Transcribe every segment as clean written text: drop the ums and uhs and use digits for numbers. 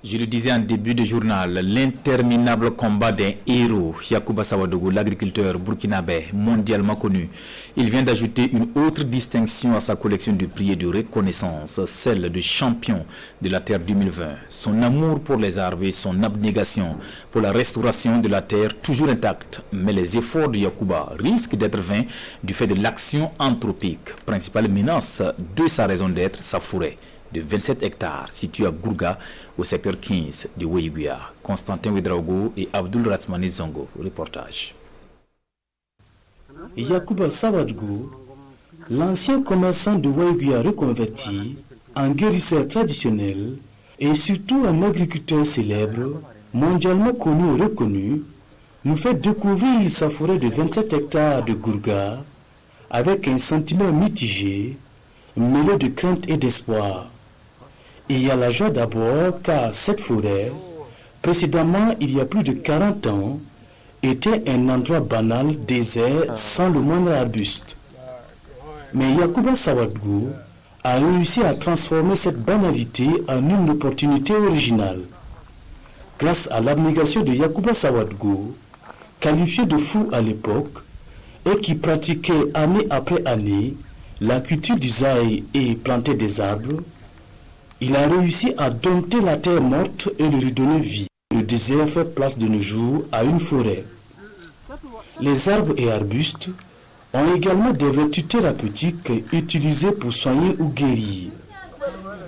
Je le disais en début de journal, l'interminable combat d'un héros, Yacouba Sawadougou, l'agriculteur burkinabé mondialement connu. Il vient d'ajouter une autre distinction à sa collection de prix et de reconnaissance, celle de champion de la terre 2020. Son amour pour les arbres et son abnégation pour la restauration de la terre toujours intacte. Mais les efforts de Yacouba risquent d'être vains du fait de l'action anthropique, principale menace de sa raison d'être, sa forêt de 27 hectares situé à Gourga, au secteur 15 de Ouéguia. Constantin Ouedraogo et Abdul Ratsmani Zongo. Reportage. Yacouba Sawadougou, l'ancien commerçant de Ouéguia reconverti en guérisseur traditionnel et surtout un agriculteur célèbre, mondialement connu et reconnu, nous fait découvrir sa forêt de 27 hectares de Gourga avec un sentiment mitigé, mêlé de crainte et d'espoir. Il y a la joie d'abord car cette forêt, précédemment il y a plus de 40 ans, était un endroit banal, désert, sans le moindre arbuste. Mais Yacouba Sawadougou a réussi à transformer cette banalité en une opportunité originale. Grâce à l'abnégation de Yacouba Sawadougou, qualifié de fou à l'époque, et qui pratiquait année après année la culture du zaï et plantait des arbres, il a réussi à dompter la terre morte et lui redonner vie. Le désert fait place de nos jours à une forêt. Les arbres et arbustes ont également des vertus thérapeutiques utilisées pour soigner ou guérir.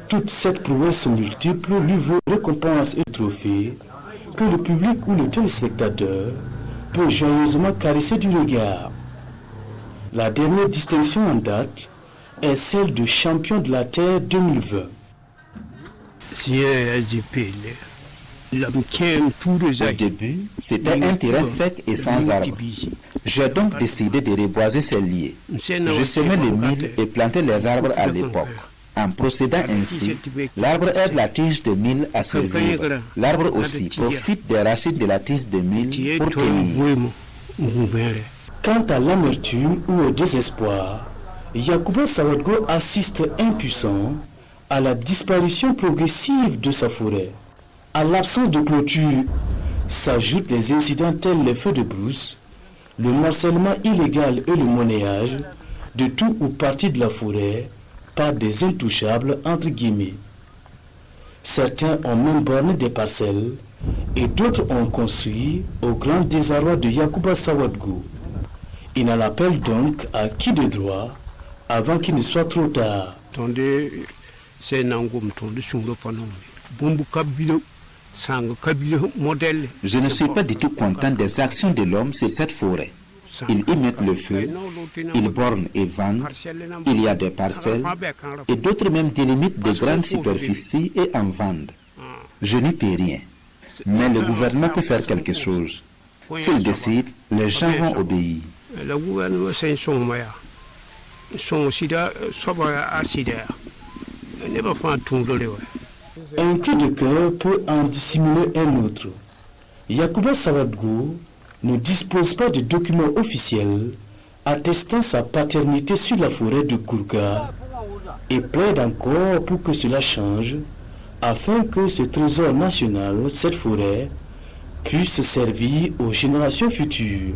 Toute cette prouesse multiple lui vaut récompenses et trophées que le public ou le téléspectateur peut joyeusement caresser du regard. La dernière distinction en date est celle de champion de la terre 2020. Au début, c'était un terrain sec et sans arbres. J'ai donc décidé de reboiser ces lieux. Je semais le mil et plantais les arbres à l'époque. En procédant ainsi, l'arbre aide la tige de mil à survivre. L'arbre aussi profite des racines de la tige de mil pour tenir. Quant à l'amertume ou au désespoir, Yacouba Sawadougou assiste impuissant à la disparition progressive de sa forêt. À l'absence de clôture s'ajoutent les incidents tels les feux de brousse, le morcellement illégal et le monnayage de tout ou partie de la forêt par des intouchables entre guillemets. Certains ont même borné des parcelles et d'autres ont construit au grand désarroi de Yacouba Sawadougou. Il en appelle donc à qui de droit avant qu'il ne soit trop tard. Je ne suis pas du tout content des actions de l'homme sur cette forêt. Ils y mettent le feu, ils bornent et vendent, il y a des parcelles, et d'autres même délimitent de grandes superficies et en vendent. Je n'y peux rien. Mais le gouvernement peut faire quelque chose. S'il décide, les gens vont obéir. Un cri de cœur peut en dissimuler un autre. Yacouba Sawadougou ne dispose pas de documents officiels attestant sa paternité sur la forêt de Gourga et plaide encore pour que cela change afin que ce trésor national, cette forêt, puisse servir aux générations futures.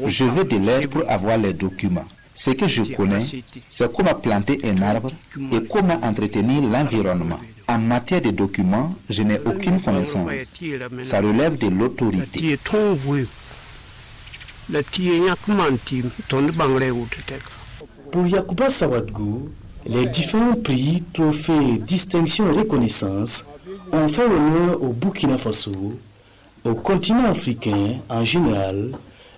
Je veux de l'aide pour avoir les documents. Ce que je connais, c'est comment planter un arbre et comment entretenir l'environnement. En matière de documents, je n'ai aucune connaissance. Ça relève de l'autorité. Pour Yacouba Sawadougou, les différents prix, trophées, distinctions et reconnaissances ont fait honneur au Burkina Faso, au continent africain en général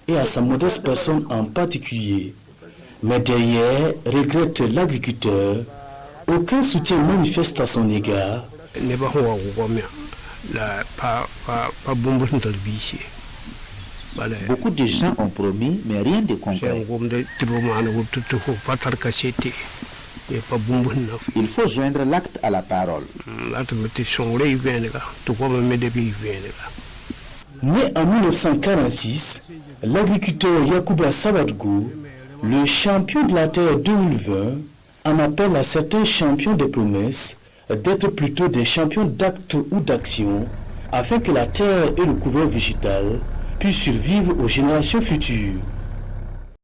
et à sa modeste personne en particulier. Mais derrière, regrette l'agriculteur, aucun soutien manifeste à son égard. Beaucoup de gens ont promis, mais rien de concret. Il faut joindre l'acte à la parole. Né en 1946, l'agriculteur Yacouba Sawadougou Le champion de la Terre 2020 en appelle à certains champions de promesses d'être plutôt des champions d'actes ou d'actions afin que la Terre et le couvert végétal puissent survivre aux générations futures.